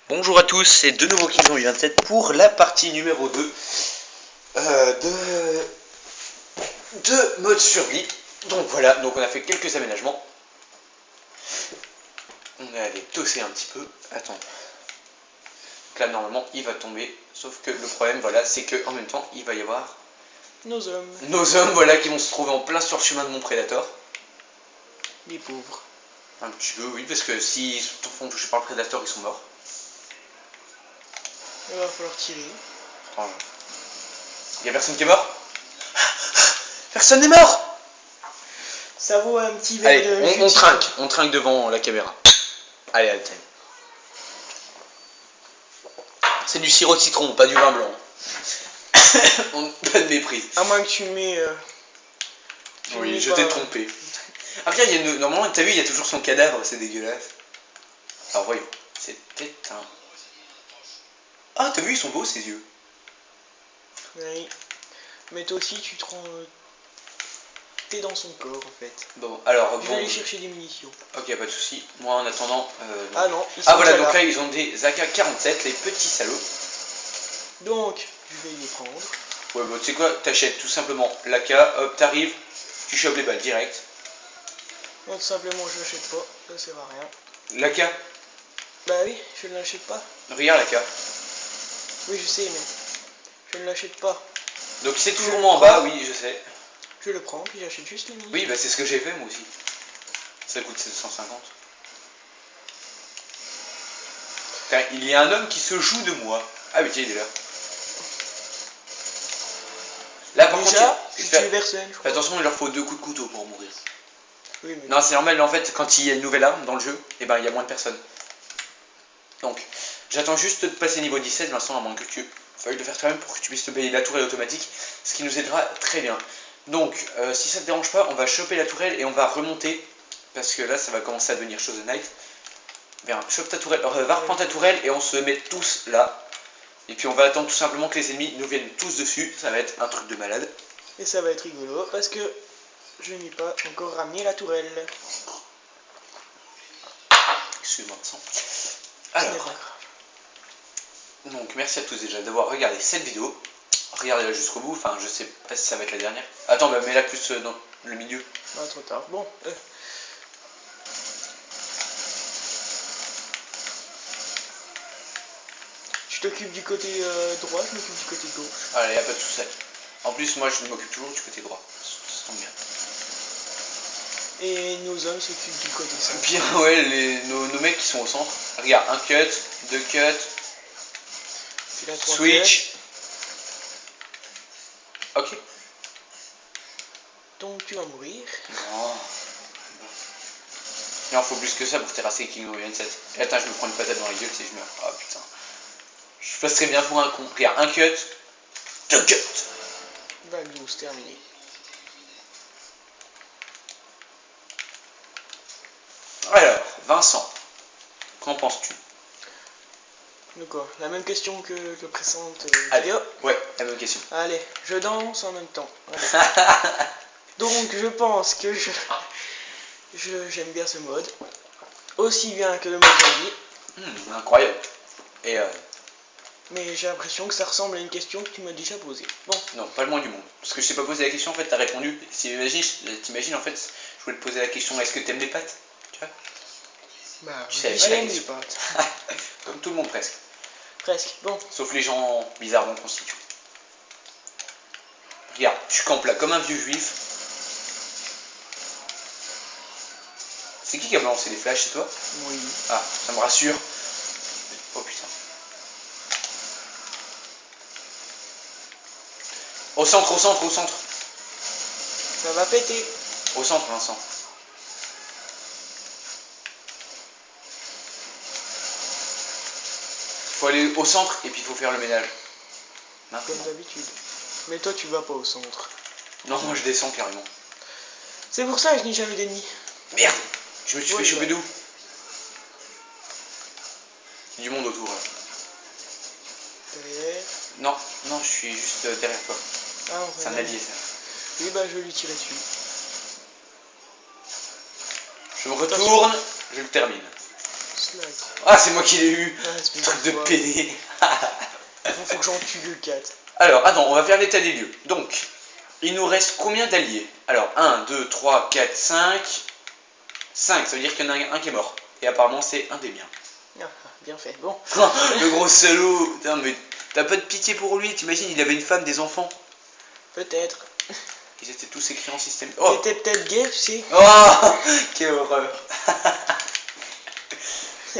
Bonjour à tous, c'est de nouveau Kingdom27 pour la partie numéro 2 de mode survie. Donc voilà, donc on a fait quelques aménagements. On est allé tosser un petit peu. Attends. Donc là normalement il va tomber. Sauf que le problème voilà, c'est que en même temps il va y avoir nos hommes voilà qui vont se trouver en plein sur le chemin de mon prédateur. Les pauvres. Un petit peu oui, parce que s'ils se font toucher par le prédateur ils sont morts. Il va falloir tirer. Attends, il y a personne qui est mort? Personne n'est mort! Ça vaut un petit verre de Allez, jus on trinque devant la caméra. Allez, Alten. C'est du sirop de citron, pas du vin blanc. Pas de méprise. À moins que tu mets... oui, je t'ai trompé. Ah regarde, normalement, t'as vu, il y a toujours son cadavre, c'est dégueulasse. Alors voyons, c'était un... Ah, t'as vu, ils sont beaux, ces yeux. Oui. Mais toi aussi, tu te rends... T'es dans son corps, en fait. Bon, alors... Je vais aller chercher des munitions. Ok, pas de soucis. Moi, en attendant... Ah non, ils sont ah voilà, donc là. là, ils ont des AK-47, les petits salauds. Donc, je vais les prendre. Ouais, bah tu sais quoi, t'achètes tout simplement l'AK, hop, t'arrives, tu chopes les balles direct. Non, tout simplement, je l'achète pas, ça sert à rien. L'AK? Bah oui, je ne l'achète pas. Regarde l'AK. Oui, je sais, mais je ne l'achète pas. Donc c'est toujours moi en bas, oui, je sais. Je le prends, puis j'achète juste les munitions. Oui, bah c'est ce que j'ai fait moi aussi. Ça coûte 750. Putain, il y a un homme qui se joue de moi. Ah oui, tiens, il est là. Là par déjà, contre, je tue personne, je crois. attention, il leur faut 2 coups de couteau pour mourir. Oui, mais... Non, c'est normal, en fait, quand il y a une nouvelle arme dans le jeu, et ben il y a moins de personnes. Donc, j'attends juste de passer niveau 17, Vincent, à moins que tu veuilles le faire toi-même pour que tu puisses te payer la tourelle automatique, ce qui nous aidera très bien. Donc, si ça te dérange pas, on va choper la tourelle et on va remonter, parce que là, ça va commencer à devenir chose de night. Bien, chope ta tourelle, va reprendre ta tourelle et on se met tous là. Et puis on va attendre tout simplement que les ennemis nous viennent tous dessus, ça va être un truc de malade. Et ça va être rigolo, parce que je n'ai pas encore ramené la tourelle. Excuse-moi, Vincent. Alors, donc merci à tous déjà d'avoir regardé cette vidéo. Regardez-la jusqu'au bout, enfin je sais pas si ça va être la dernière. Attends, bah mets-la plus dans le milieu. Ah, trop tard. Bon. Tu t'occupes du côté droit, je m'occupe du côté gauche. Allez, y a pas de soucis. En plus, moi je m'occupe toujours du côté droit. Ça tombe bien. Et nos hommes s'occupent du côté centre. Bien, ouais, nos mecs qui sont au centre. Regarde, un cut, 2 cuts. Switch. Ok. Donc tu vas mourir. Non. Il en faut plus que ça pour terrasser Kingdom27. Et attends, je me prends une patate dans la gueule si je meurs. Ah putain. Je passerai bien pour un con. Regarde, un cut, 2 cuts. Vague 12, terminé. Alors, Vincent, qu'en penses-tu? De quoi? La même question que le précédente vidéo? Ouais, la même question. Allez, je danse en même temps. Donc je pense que j'aime bien ce mode. Aussi bien que le mode zombie. Incroyable. Et mais j'ai l'impression que ça ressemble à une question que tu m'as déjà posée. Bon. Non, pas le moins du monde. Parce que je t'ai pas posé la question, en fait, t'as répondu. T'imagines, en fait, je voulais te poser la question, est-ce que t'aimes les pâtes? Tu vois? Bah, tu savais pas la question. Les pâtes. Comme tout le monde presque. Presque, bon. Sauf les gens bizarrement constitués. Regarde, tu campes là comme un vieux juif. C'est qui a balancé les flashs, c'est toi? Oui. Ah, ça me rassure. Oh putain. Au centre, au centre, au centre. Ça va péter. Au centre, Vincent. Faut aller au centre et puis il faut faire le ménage. Comme d'habitude. Mais toi tu vas pas au centre. Non, moi je descends carrément. C'est pour ça que je n'ai jamais d'ennemis. Merde. Je me suis fait choper d'où? Du monde autour là. Derrière. Non, non, je suis juste derrière toi. Ah, c'est un allié ça. Oui, bah je vais lui tirer dessus. Je me retourne, je le termine. claque. Ah, c'est moi qui l'ai eu. Ah, espèce Truc de d'enfoiré. PD. Bon, faut que j'en tue le 4. Alors, attends, on va faire l'état des lieux. Donc, il nous reste combien d'alliés? Alors, 1, 2, 3, 4, 5. 5, ça veut dire qu'il y en a un qui est mort. Et apparemment, c'est un des miens. Ah, bien fait. Bon. Le gros salaud. Putain, mais t'as pas de pitié pour lui. T'imagines, il avait une femme, des enfants. Peut-être. Ils étaient tous écrits en système. Il Oh, était peut-être gay, tu sais. oh quelle horreur.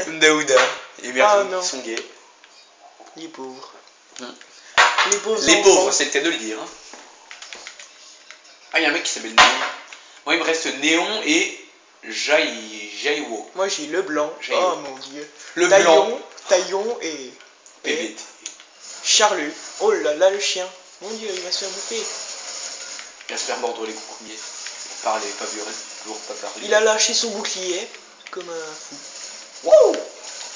Comme Daouda. Et Ah, merde, non. ils sont gays. Les pauvres. Hmm. Les pauvres Les enfants. pauvres, c'est le cas de le dire. Hein. Ah, il y a un mec qui s'appelle Néon. Moi, il me reste Néon et Jaiwo. Moi, j'ai le blanc. Jaillo. Oh, mon Dieu. Le Taillon, blanc. Taillon et Bébé. Charlu. Oh là là, le chien. Mon Dieu, il va se faire bouffer. Il va se faire mordre les coucoumiers. Pour parler, pas virer. Pour pas parler. Il a lâché son bouclier comme un fou. Wouh.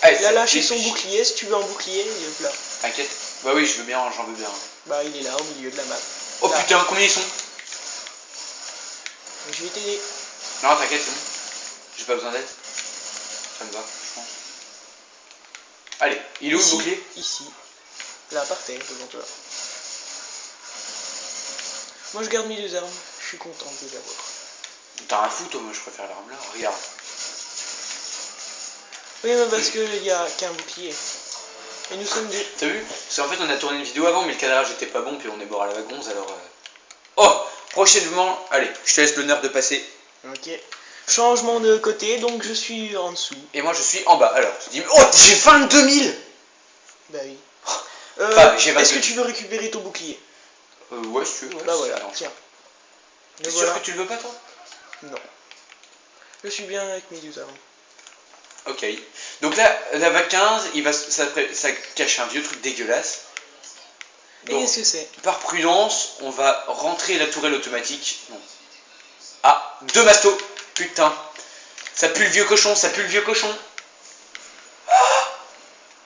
Allez, Il a c'est lâché des son fiches. bouclier. Si tu veux un bouclier, il est là. T'inquiète. Bah oui, je veux bien, j'en veux bien. Bah, il est là, au milieu de la map. Oh Là. putain, combien ils sont? Je vais t'aider. Non, t'inquiète, c'est bon. J'ai pas besoin d'aide. Ça me va, je pense. Allez, il est où le Ici, bouclier? ici. Là, par terre, devant toi. Moi, je garde mes 2 armes. Je suis content de les avoir. T'as un fou, toi, moi je préfère l'arme là. Regarde. Oui, mais parce qu'il y a qu'un bouclier. Et nous sommes 2. T'as vu? Parce qu'en fait, on a tourné une vidéo avant, mais le cadrage était pas bon, puis on est mort à la wagonze, alors. Oh! Prochainement, allez, je te laisse l'honneur de passer. Ok. Changement de côté, donc je suis en dessous. Et moi je suis en bas. Alors, je dis, oh, j'ai 22 000! Bah oui. Enfin, j'ai 22 Est-ce 000. que tu veux récupérer ton bouclier? Ouais, si tu veux, ouais. Bah voilà, Alors, tiens. t'es Me sûr voilà. que tu le veux pas, toi? Non. Je suis bien avec mes 2 armes. Ok. Donc là, la VAC 15, ça cache un vieux truc dégueulasse. Et Donc, qu'est-ce que c'est? par prudence, on va rentrer la tourelle automatique. Non. Ah, 2 mastos. Putain. Ça pue le vieux cochon, ça pue le vieux cochon. Ah.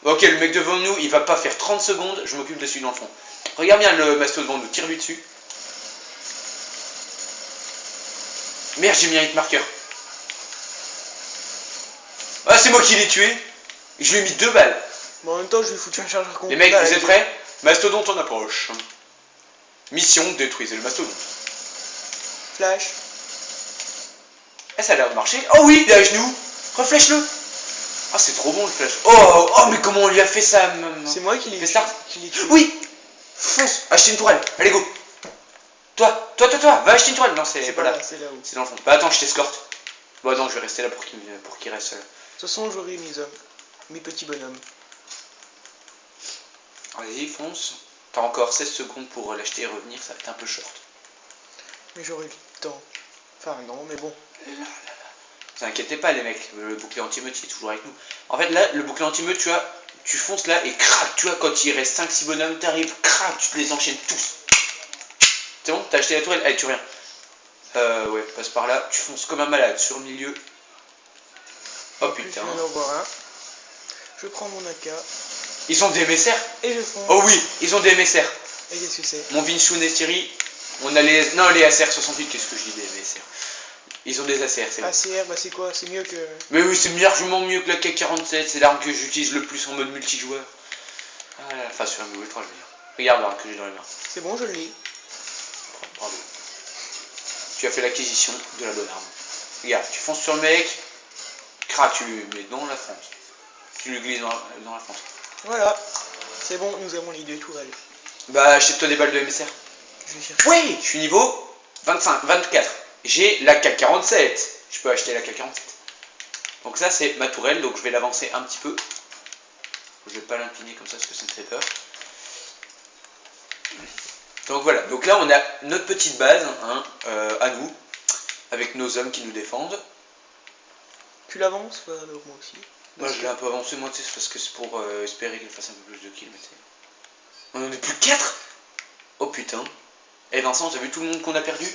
Ok, le mec devant nous, il va pas faire 30 secondes. Je m'occupe de celui dans le fond. Regarde bien le masto devant nous, tire-lui dessus. Merde, j'ai mis un hit marker. Ah, c'est moi qui l'ai tué. Je lui ai mis 2 balles. Bon, en même temps, je vais foutre un chargeur complet. Les mecs, vous êtes prêts? Mastodonte en approche. Mission, détruisez le mastodonte. Flash. Eh, ça a l'air de marcher. Oh oui, il est à genoux. Reflèche-le. Ah, c'est trop bon le flash. Oh, mais comment on lui a fait ça? C'est moi qui l'ai Fais tué. start. Tué. Oui. Fonce. Acheter une tourelle. Allez, go. Toi. Va acheter une tourelle. Non, c'est pas là. C'est là où. C'est dans le fond. Bah, attends, je t'escorte. Bon, non, je vais rester là pour qu'il reste seul. De toute façon, j'aurai mes hommes. Mes petits bonhommes. Allez, fonce. T'as encore 16 secondes pour l'acheter et revenir. Ça va être un peu short. Mais j'aurai le temps. Enfin, non, mais bon. Ne vous inquiétez pas les mecs, le bouclier anti-meute il est toujours avec nous. En fait là, le bouclier anti-meute, tu vois, tu fonces là et crac, tu vois, quand il reste 5-6 bonhommes, t'arrives, crac, tu te les enchaînes tous. C'est bon, t'as acheté la tourelle, allez, tu reviens. Ouais, passe par là, tu fonces comme un malade sur le milieu. Oh putain. Je viens d'en voir un. Je prends mon AK Ils ont des MSR. et je fonce. Oh oui, ils ont des MSR. Et qu'est-ce que c'est? Mon Vinchun et Thierry, on a les... Non, les ACR68, qu'est-ce que je dis, des MSR. Ils ont des ACR, c'est bon. ACR, bah c'est quoi? C'est mieux que... Mais oui, c'est largement mieux que la K47, c'est l'arme que j'utilise le plus en mode multijoueur. Ah, enfin sur un MW3 je veux dire. Regarde l'arme que j'ai dans les mains. C'est bon, je l'ai. Bravo. Tu as fait l'acquisition de la bonne arme. Regarde, tu fonces sur le mec, crac, tu lui mets dans la fente. Tu lui glisses dans la fente. Voilà. C'est bon, nous avons les 2 tourelles. Bah achète-toi des balles de MSR. Je vais chercher. Oui, je suis niveau 24. J'ai la K47. Je peux acheter la K47. Donc ça c'est ma tourelle, donc je vais l'avancer un petit peu. Je vais pas l'incliner comme ça parce que ça me fait peur. Donc voilà, donc là on a notre petite base hein, à nous, avec nos hommes qui nous défendent. Tu l'avances? Bah, alors moi aussi. Moi je l'ai un peu avancé, moi tu sais, c'est parce que c'est pour espérer qu'il fasse un peu plus de kills. Mais on en est plus que 4. Oh putain. Eh Vincent, t'as vu tout le monde qu'on a perdu?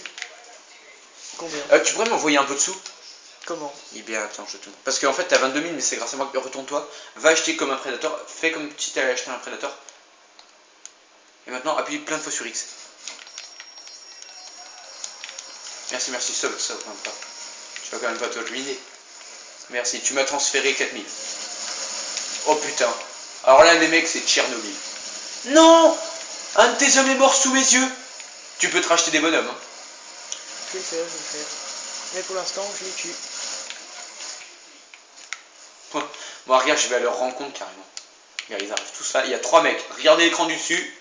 Combien? Tu pourrais m'envoyer un peu de sous? Comment? Eh bien attends, je te... Parce qu'en fait t'as 22 000 mais c'est grâce à moi. Retourne-toi, va acheter comme un prédateur, fais comme si t'allais acheter un prédateur. Et maintenant appuie plein de fois sur X. Merci, sauve quand même pas. Tu vas quand même pas te ruiner. Merci, tu m'as transféré 4000. Oh putain. Alors là, les mecs, c'est Tchernobyl. Non! Un de tes hommes est mort sous mes yeux. Tu peux te racheter des bonhommes. Hein. Je vais le faire, je vais le faire. Mais pour l'instant, je les tue. Bon, regarde, je vais à leur rencontre carrément. Regarde, ils arrivent tous là. Il y a 3 mecs. Regardez l'écran du dessus.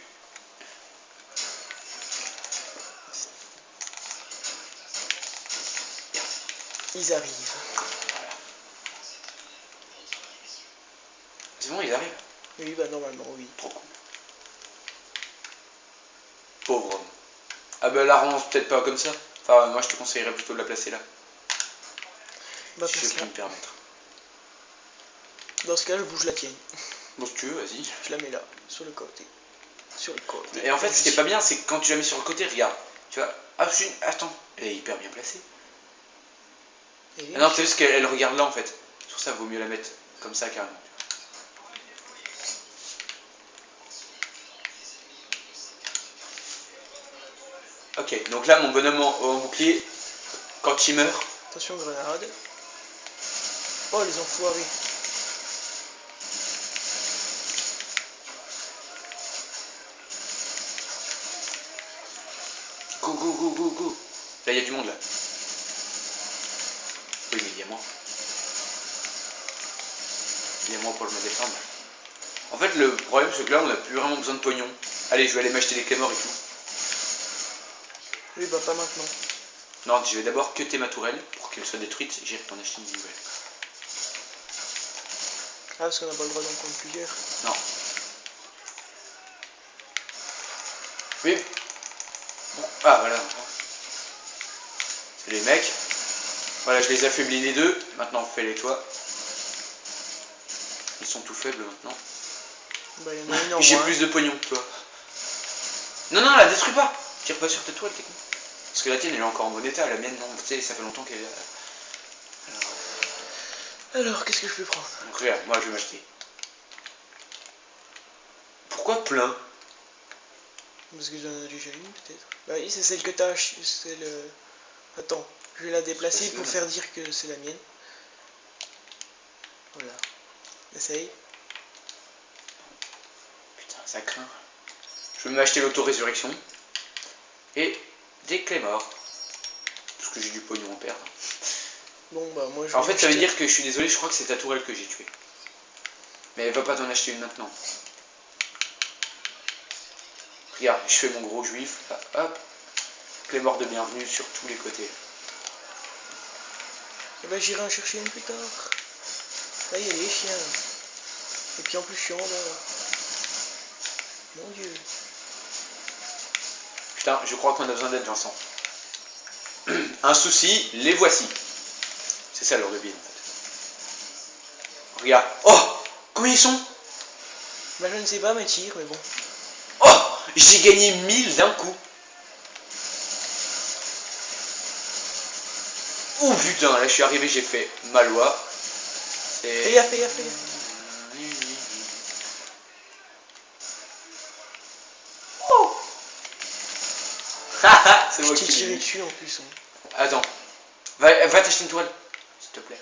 Ils arrivent. Voilà. C'est bon, ils arrivent. Oui, bah normalement, oui. Trop cool. Pauvre homme. Ah bah la range peut-être pas comme ça. Enfin, moi je te conseillerais plutôt de la placer là. Bah, Si je place puis là. me permettre. Dans ce cas, je bouge la tienne. Bon, si tu veux, vas-y. Je la mets là, sur le côté. Sur le côté. Et en fait, ce qui est pas bien, c'est que quand tu la mets sur le côté, regarde. Tu vois. Ah, attends. Elle est hyper bien placée. Et Ah non, c'est juste qu'elle regarde là en fait. Sur ça, vaut mieux la mettre comme ça carrément. Ok, donc là, mon bonhomme en bouclier, quand il meurt. Attention, grenade. Oh, les enfoirés. Go, go, go, go, go. Là, il y a du monde là. Oui, mais il y a moi. Il y a moi pour me défendre. En fait, le problème, c'est que là, on n'a plus vraiment besoin de pognon. Allez, je vais aller m'acheter des claymores et tout. Oui, bah pas maintenant. Non, je vais d'abord cutter ma tourelle pour qu'elle soit détruite. J'irai t'en acheter une nouvelle. Ah, parce qu'on n'a pas le droit d'en prendre plusieurs. Non. Oui. Bon. Ah, voilà. C'est les mecs. Voilà, je les affaiblis les deux. Maintenant, fais-les toi. Ils sont tout faibles maintenant. Bah, il y en a une en J'ai moins. plus de pognon que toi. Non, non, la détruis pas. Tire pas sur ta toile, t'es con. Parce que la tienne, elle est encore en bon état. La mienne, non. Tu sais, ça fait longtemps qu'elle est là. Alors, qu'est-ce que je peux prendre? Donc, regarde, moi, je vais m'acheter. Pourquoi plein? Parce que j'en ai déjà une, peut-être. Bah oui, c'est celle que t'as. C'est le... Attends, je vais la déplacer pour faire dire que c'est la mienne. Voilà. Essaye. Putain, ça craint. Je vais m'acheter l'auto-résurrection. Et des claymores. Parce que j'ai du pognon à perdre. Bon, bah moi je En vais fait, ça veut acheter. dire que je suis désolé, je crois que c'est ta tourelle que j'ai tuée. Mais elle va pas t'en acheter une maintenant. Regarde, je fais mon gros juif. Là, hop. Claymore de bienvenue sur tous les côtés. Et bah j'irai en chercher une plus tard. Là, il y a les chiens. Et puis en plus, je suis en bas. Mon dieu. Putain, je crois qu'on a besoin d'aide, Vincent. Un souci, les voici. C'est ça le rugby en fait. Regarde. Oh! Combien ils sont? Bah je ne sais pas, mais tire, mais bon. Oh! J'ai gagné 1000 d'un coup. Oh putain, là je suis arrivé, j'ai fait ma loi. Fais gaffe, fais gaffe, fais gaffe. Oh! Haha, c'est moi Je t'ai qui tiré l'ai eu. dessus en plus. Hein. Attends. Va t'acheter une toile, s'il te plaît.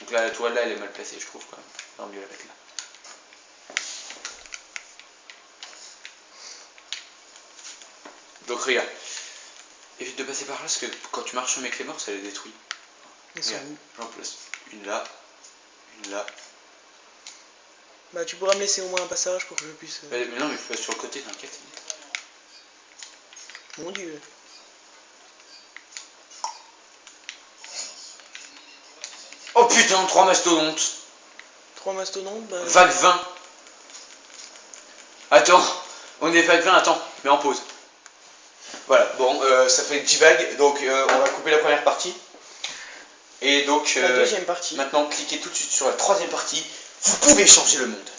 Donc là, la toile là, elle est mal placée, je trouve quand même. Non, mieux la mettre là. Donc regarde. Évite de passer par là parce que quand tu marches sur mes claymores, ça les détruit. Ils sont où? J'en place une là, une là. Bah tu pourras me laisser au moins un passage pour que je puisse... Mais non, mais je passe sur le côté, t'inquiète. Mon dieu. Oh putain, 3 mastodontes. 3 mastodontes, bah... Vague 20. Attends, on est vague 20, attends, mais en pause. Voilà, bon, ça fait 10 vagues, donc on va couper la première partie. Et donc, la deuxième partie. maintenant, cliquez tout de suite sur la troisième partie. Vous pouvez changer le monde.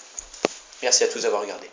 Merci à tous d'avoir regardé.